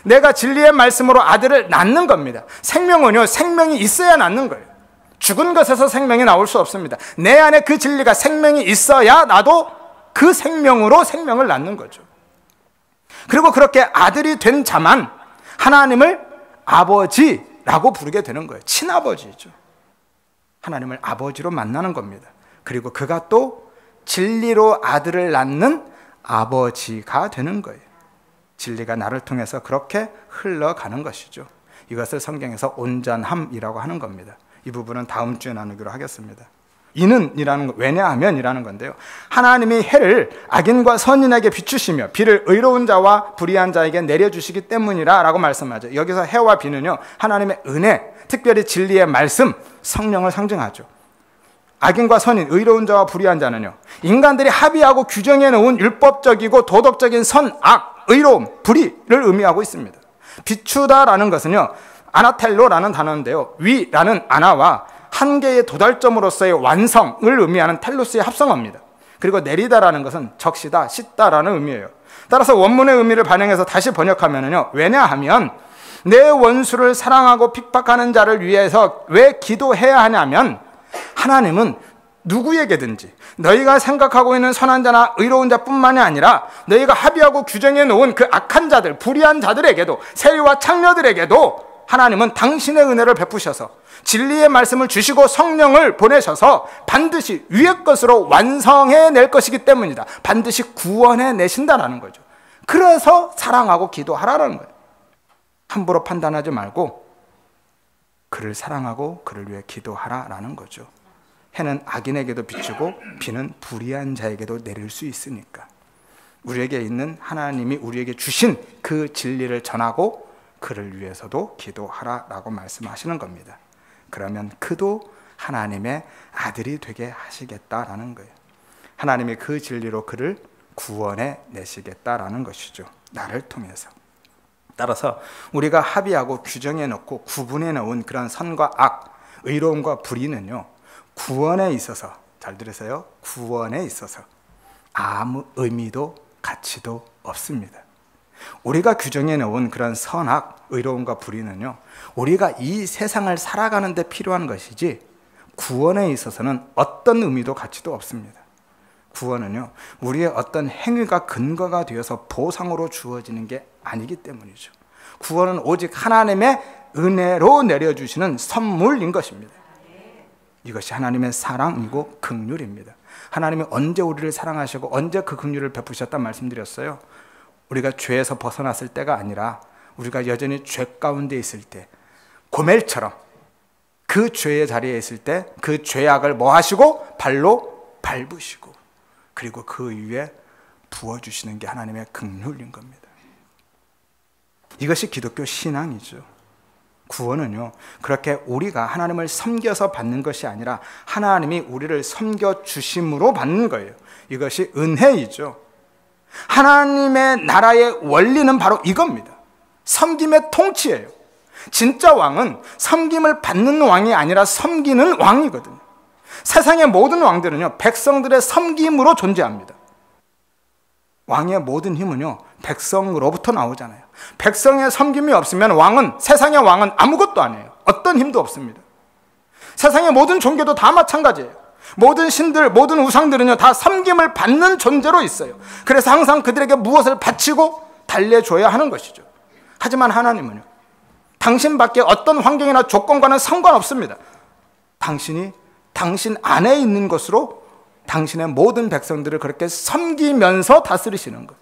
내가 진리의 말씀으로 아들을 낳는 겁니다. 생명은요, 생명이 있어야 낳는 거예요. 죽은 것에서 생명이 나올 수 없습니다. 내 안에 그 진리가 생명이 있어야 나도 그 생명으로 생명을 낳는 거죠. 그리고 그렇게 아들이 된 자만 하나님을 아버지라고 부르게 되는 거예요. 친아버지죠. 하나님을 아버지로 만나는 겁니다. 그리고 그가 또 진리로 아들을 낳는 아버지가 되는 거예요. 진리가 나를 통해서 그렇게 흘러가는 것이죠. 이것을 성경에서 온전함이라고 하는 겁니다. 이 부분은 다음 주에 나누기로 하겠습니다. 이는 이라는 거, 왜냐하면 이라는 건데요, 하나님이 해를 악인과 선인에게 비추시며 비를 의로운 자와 불의한 자에게 내려주시기 때문이라 라고 말씀하죠. 여기서 해와 비는요, 하나님의 은혜, 특별히 진리의 말씀, 성령을 상징하죠. 악인과 선인, 의로운 자와 불의한 자는요, 인간들이 합의하고 규정해 놓은 율법적이고 도덕적인 선, 악, 의로움, 불의를 의미하고 있습니다. 비추다라는 것은요, 아나텔로라는 단어인데요, 위라는 아나와 한계의 도달점으로서의 완성을 의미하는 텔로스의 합성어입니다. 그리고 내리다라는 것은 적시다, 씻다라는 의미예요. 따라서 원문의 의미를 반영해서 다시 번역하면요, 왜냐하면 내 원수를 사랑하고 핍박하는 자를 위해서 왜 기도해야 하냐면, 하나님은 누구에게든지 너희가 생각하고 있는 선한 자나 의로운 자뿐만이 아니라 너희가 합의하고 규정해 놓은 그 악한 자들, 불의한 자들에게도, 세리와 창녀들에게도 하나님은 당신의 은혜를 베푸셔서 진리의 말씀을 주시고 성령을 보내셔서 반드시 위의 것으로 완성해 낼 것이기 때문이다. 반드시 구원해 내신다라는 거죠. 그래서 사랑하고 기도하라는 거예요. 함부로 판단하지 말고 그를 사랑하고 그를 위해 기도하라라는 거죠. 해는 악인에게도 비추고 비는 불의한 자에게도 내릴 수 있으니까 우리에게 있는 하나님이 우리에게 주신 그 진리를 전하고 그를 위해서도 기도하라라고 말씀하시는 겁니다. 그러면 그도 하나님의 아들이 되게 하시겠다라는 거예요. 하나님이 그 진리로 그를 구원해 내시겠다라는 것이죠. 나를 통해서. 따라서 우리가 합의하고 규정해 놓고 구분해 놓은 그런 선과 악, 의로움과 불의는요, 구원에 있어서, 잘 들으세요, 구원에 있어서 아무 의미도 가치도 없습니다. 우리가 규정해 놓은 그런 선악, 의로움과 불의는요, 우리가 이 세상을 살아가는 데 필요한 것이지 구원에 있어서는 어떤 의미도 가치도 없습니다. 구원은요, 우리의 어떤 행위가 근거가 되어서 보상으로 주어지는 게 아니기 때문이죠. 구원은 오직 하나님의 은혜로 내려주시는 선물인 것입니다. 이것이 하나님의 사랑이고 긍휼입니다. 하나님이 언제 우리를 사랑하시고 언제 그 긍휼을 베푸셨다 말씀드렸어요. 우리가 죄에서 벗어났을 때가 아니라 우리가 여전히 죄 가운데 있을 때, 고멜처럼 그 죄의 자리에 있을 때 그 죄악을 뭐 하시고? 발로 밟으시고 그리고 그 위에 부어주시는 게 하나님의 긍휼인 겁니다. 이것이 기독교 신앙이죠. 구원은요, 그렇게 우리가 하나님을 섬겨서 받는 것이 아니라 하나님이 우리를 섬겨주심으로 받는 거예요. 이것이 은혜이죠. 하나님의 나라의 원리는 바로 이겁니다. 섬김의 통치예요. 진짜 왕은 섬김을 받는 왕이 아니라 섬기는 왕이거든요. 세상의 모든 왕들은요, 백성들의 섬김으로 존재합니다. 왕의 모든 힘은요, 백성으로부터 나오잖아요. 백성의 섬김이 없으면 세상의 왕은 아무것도 아니에요. 어떤 힘도 없습니다. 세상의 모든 종교도 다 마찬가지예요. 모든 신들, 모든 우상들은요, 다 섬김을 받는 존재로 있어요. 그래서 항상 그들에게 무엇을 바치고 달래줘야 하는 것이죠. 하지만 하나님은요, 당신밖에 어떤 환경이나 조건과는 상관없습니다. 당신이 당신 안에 있는 것으로 당신의 모든 백성들을 그렇게 섬기면서 다스리시는 것.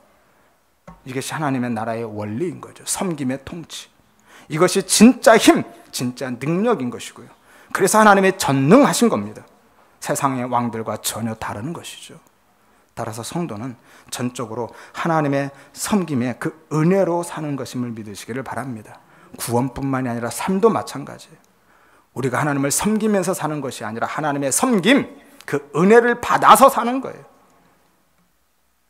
이것이 하나님의 나라의 원리인 거죠. 섬김의 통치. 이것이 진짜 힘, 진짜 능력인 것이고요. 그래서 하나님이 전능하신 겁니다. 세상의 왕들과 전혀 다른 것이죠. 따라서 성도는 전적으로 하나님의 섬김에 그 은혜로 사는 것임을 믿으시기를 바랍니다. 구원뿐만이 아니라 삶도 마찬가지예요. 우리가 하나님을 섬기면서 사는 것이 아니라 하나님의 섬김, 그 은혜를 받아서 사는 거예요.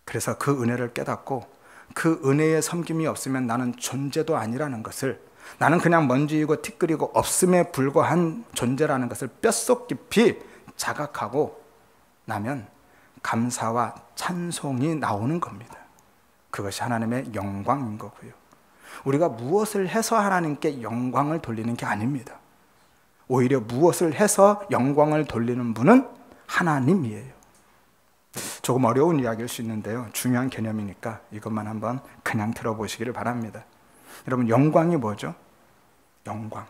그래서 그 은혜를 깨닫고 그 은혜의 섬김이 없으면 나는 존재도 아니라는 것을, 나는 그냥 먼지이고 티끌이고 없음에 불과한 존재라는 것을 뼛속 깊이 자각하고 나면 감사와 찬송이 나오는 겁니다. 그것이 하나님의 영광인 거고요. 우리가 무엇을 해서 하나님께 영광을 돌리는 게 아닙니다. 오히려 무엇을 해서 영광을 돌리는 분은 하나님이에요. 조금 어려운 이야기일 수 있는데요, 중요한 개념이니까 이것만 한번 그냥 들어보시기를 바랍니다. 여러분, 영광이 뭐죠? 영광.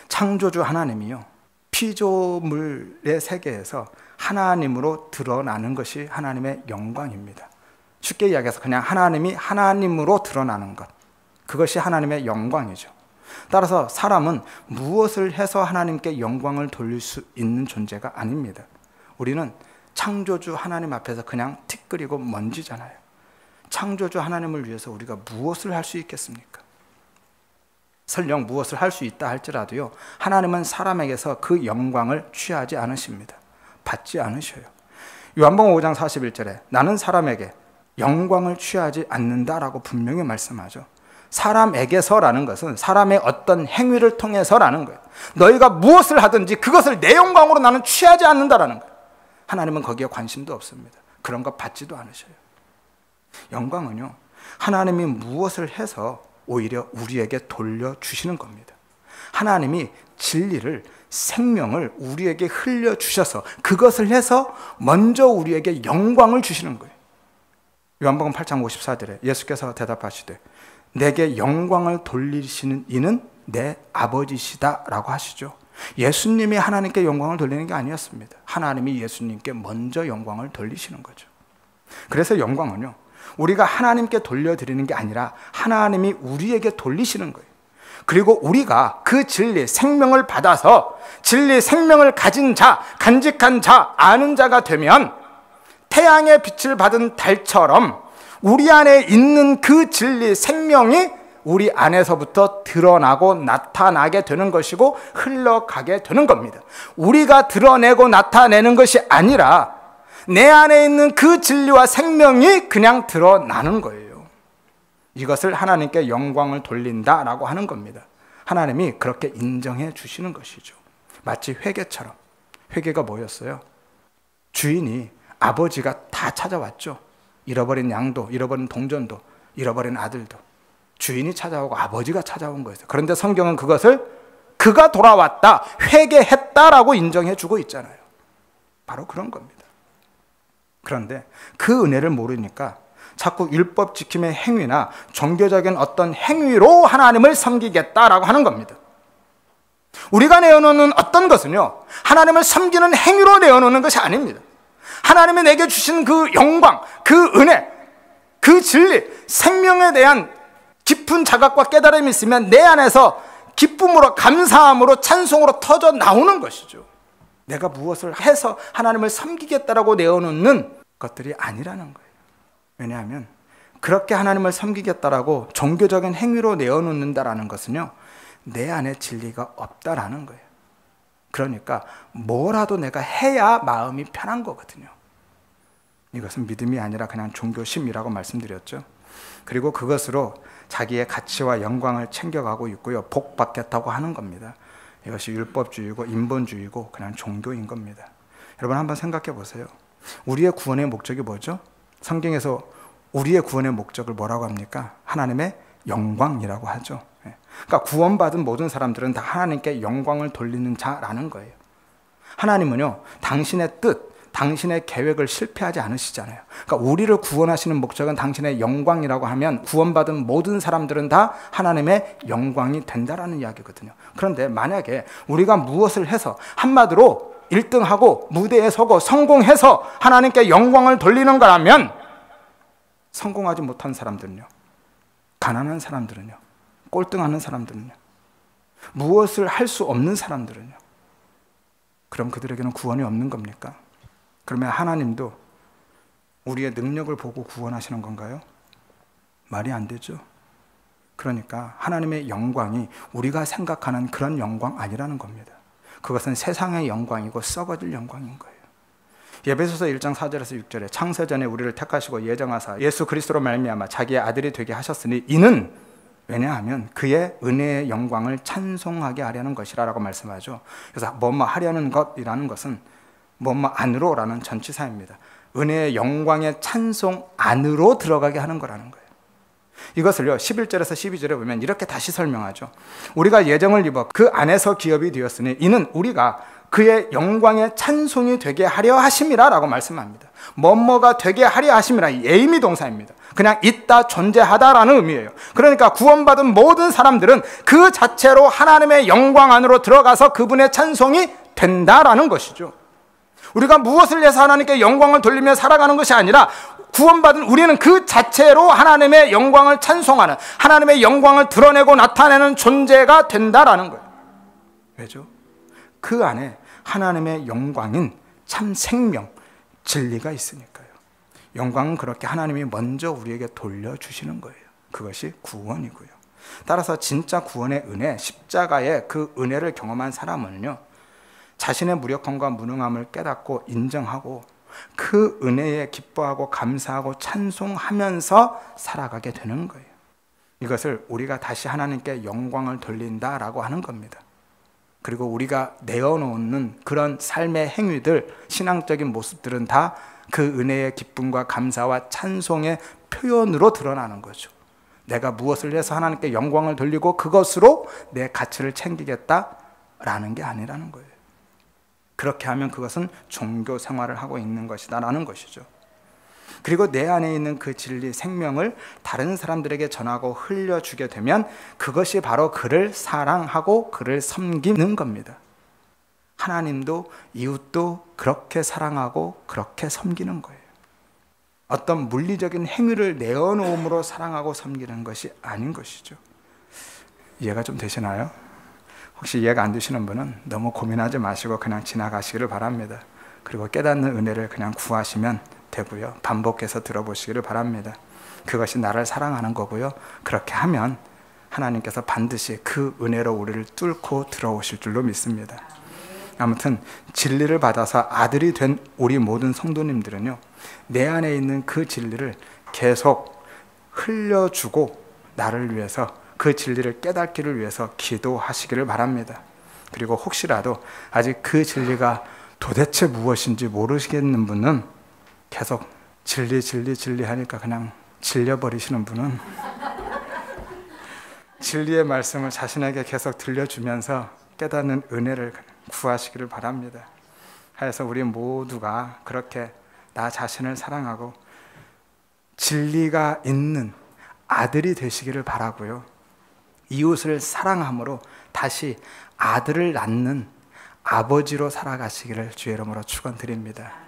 창조주 하나님이요, 피조물의 세계에서 하나님으로 드러나는 것이 하나님의 영광입니다. 쉽게 이야기해서 그냥 하나님이 하나님으로 드러나는 것, 그것이 하나님의 영광이죠. 따라서 사람은 무엇을 해서 하나님께 영광을 돌릴 수 있는 존재가 아닙니다. 우리는 창조주 하나님 앞에서 그냥 티끌이고 먼지잖아요. 창조주 하나님을 위해서 우리가 무엇을 할 수 있겠습니까? 설령 무엇을 할 수 있다 할지라도요, 하나님은 사람에게서 그 영광을 취하지 않으십니다. 받지 않으셔요. 요한복음 5장 41절에 나는 사람에게 영광을 취하지 않는다라고 분명히 말씀하죠. 사람에게서라는 것은 사람의 어떤 행위를 통해서라는 거예요. 너희가 무엇을 하든지 그것을 내 영광으로 나는 취하지 않는다라는 거예요. 하나님은 거기에 관심도 없습니다. 그런 거 받지도 않으셔요. 영광은요, 하나님이 무엇을 해서 오히려 우리에게 돌려주시는 겁니다. 하나님이 진리를, 생명을 우리에게 흘려주셔서 그것을 해서 먼저 우리에게 영광을 주시는 거예요. 요한복음 8장 54절에 예수께서 대답하시되 내게 영광을 돌리시는 이는 내 아버지시다 라고 하시죠. 예수님이 하나님께 영광을 돌리는 게 아니었습니다. 하나님이 예수님께 먼저 영광을 돌리시는 거죠. 그래서 영광은요, 우리가 하나님께 돌려드리는 게 아니라 하나님이 우리에게 돌리시는 거예요. 그리고 우리가 그 진리, 생명을 받아서 진리, 생명을 가진 자, 간직한 자, 아는 자가 되면 태양의 빛을 받은 달처럼 우리 안에 있는 그 진리, 생명이 우리 안에서부터 드러나고 나타나게 되는 것이고 흘러가게 되는 겁니다. 우리가 드러내고 나타내는 것이 아니라 내 안에 있는 그 진리와 생명이 그냥 드러나는 거예요. 이것을 하나님께 영광을 돌린다라고 하는 겁니다. 하나님이 그렇게 인정해 주시는 것이죠. 마치 회개처럼. 회개가 뭐였어요? 주인이, 아버지가 다 찾아왔죠. 잃어버린 양도, 잃어버린 동전도, 잃어버린 아들도 주인이 찾아오고 아버지가 찾아온 거예요. 그런데 성경은 그것을 그가 돌아왔다, 회개했다라고 인정해 주고 있잖아요. 바로 그런 겁니다. 그런데 그 은혜를 모르니까 자꾸 율법 지킴의 행위나 종교적인 어떤 행위로 하나님을 섬기겠다라고 하는 겁니다. 우리가 내어놓는 어떤 것은요, 하나님을 섬기는 행위로 내어놓는 것이 아닙니다. 하나님이 내게 주신 그 영광, 그 은혜, 그 진리, 생명에 대한 깊은 자각과 깨달음이 있으면 내 안에서 기쁨으로, 감사함으로, 찬송으로 터져 나오는 것이죠. 내가 무엇을 해서 하나님을 섬기겠다라고 내어놓는 것들이 아니라는 거예요. 왜냐하면 그렇게 하나님을 섬기겠다라고 종교적인 행위로 내어놓는다라는 것은요, 내 안에 진리가 없다라는 거예요. 그러니까 뭐라도 내가 해야 마음이 편한 거거든요. 이것은 믿음이 아니라 그냥 종교심이라고 말씀드렸죠. 그리고 그것으로 자기의 가치와 영광을 챙겨가고 있고요, 복 받겠다고 하는 겁니다. 이것이 율법주의고 인본주의고 그냥 종교인 겁니다. 여러분 한번 생각해 보세요. 우리의 구원의 목적이 뭐죠? 성경에서 우리의 구원의 목적을 뭐라고 합니까? 하나님의 영광이라고 하죠. 그러니까 구원받은 모든 사람들은 다 하나님께 영광을 돌리는 자라는 거예요. 하나님은요, 당신의 뜻, 당신의 계획을 실패하지 않으시잖아요. 그러니까 우리를 구원하시는 목적은 당신의 영광이라고 하면 구원받은 모든 사람들은 다 하나님의 영광이 된다라는 이야기거든요. 그런데 만약에 우리가 무엇을 해서 한마디로 1등하고 무대에 서고 성공해서 하나님께 영광을 돌리는 거라면 성공하지 못한 사람들은요, 가난한 사람들은요, 꼴등하는 사람들은요, 무엇을 할 수 없는 사람들은요, 그럼 그들에게는 구원이 없는 겁니까? 그러면 하나님도 우리의 능력을 보고 구원하시는 건가요? 말이 안 되죠. 그러니까 하나님의 영광이 우리가 생각하는 그런 영광 아니라는 겁니다. 그것은 세상의 영광이고 썩어질 영광인 거예요. 에베소서 1장 4절에서 6절에 창세전에 우리를 택하시고 예정하사 예수 그리스도로 말미암아 자기의 아들이 되게 하셨으니 이는 왜냐하면 그의 은혜의 영광을 찬송하게 하려는 것이라고 말씀하죠. 그래서 뭐뭐 하려는 것이라는 것은 뭐뭐 안으로라는 전치사입니다. 은혜의 영광의 찬송 안으로 들어가게 하는 거라는 거예요. 이것을요 11절에서 12절에 보면 이렇게 다시 설명하죠. 우리가 예정을 입어 그 안에서 기업이 되었으니 이는 우리가 그의 영광의 찬송이 되게 하려 하심이라 라고 말씀합니다. 뭐뭐가 되게 하려 하심이라 예의미 동사입니다. 그냥 있다 존재하다라는 의미예요. 그러니까 구원받은 모든 사람들은 그 자체로 하나님의 영광 안으로 들어가서 그분의 찬송이 된다라는 것이죠. 우리가 무엇을 위해서 하나님께 영광을 돌리며 살아가는 것이 아니라 구원받은 우리는 그 자체로 하나님의 영광을 찬송하는, 하나님의 영광을 드러내고 나타내는 존재가 된다라는 거예요. 왜죠? 그 안에 하나님의 영광인 참 생명, 진리가 있으니까요. 영광은 그렇게 하나님이 먼저 우리에게 돌려주시는 거예요. 그것이 구원이고요. 따라서 진짜 구원의 은혜, 십자가의 그 은혜를 경험한 사람은요, 자신의 무력함과 무능함을 깨닫고 인정하고 그 은혜에 기뻐하고 감사하고 찬송하면서 살아가게 되는 거예요. 이것을 우리가 다시 하나님께 영광을 돌린다라고 하는 겁니다. 그리고 우리가 내어놓는 그런 삶의 행위들, 신앙적인 모습들은 다 그 은혜의 기쁨과 감사와 찬송의 표현으로 드러나는 거죠. 내가 무엇을 해서 하나님께 영광을 돌리고 그것으로 내 가치를 챙기겠다라는 게 아니라는 거예요. 그렇게 하면 그것은 종교 생활을 하고 있는 것이다라는 것이죠. 그리고 내 안에 있는 그 진리, 생명을 다른 사람들에게 전하고 흘려주게 되면 그것이 바로 그를 사랑하고 그를 섬기는 겁니다. 하나님도 이웃도 그렇게 사랑하고 그렇게 섬기는 거예요. 어떤 물리적인 행위를 내어놓음으로 사랑하고 섬기는 것이 아닌 것이죠. 이해가 좀 되시나요? 혹시 이해가 안 되시는 분은 너무 고민하지 마시고 그냥 지나가시기를 바랍니다. 그리고 깨닫는 은혜를 그냥 구하시면 되고요. 반복해서 들어보시기를 바랍니다. 그것이 나를 사랑하는 거고요. 그렇게 하면 하나님께서 반드시 그 은혜로 우리를 뚫고 들어오실 줄로 믿습니다. 아무튼 진리를 받아서 아들이 된 우리 모든 성도님들은요, 내 안에 있는 그 진리를 계속 흘려주고 나를 위해서 그 진리를 깨닫기를 위해서 기도하시기를 바랍니다. 그리고 혹시라도 아직 그 진리가 도대체 무엇인지 모르시겠는 분은 계속 진리 하니까 그냥 질려버리시는 분은 진리의 말씀을 자신에게 계속 들려주면서 깨닫는 은혜를 구하시기를 바랍니다. 하여서 우리 모두가 그렇게 나 자신을 사랑하고 진리가 있는 아들이 되시기를 바라고요. 이웃을 사랑함으로 다시 아들을 낳는 아버지로 살아가시기를 주의 이름으로 축원드립니다.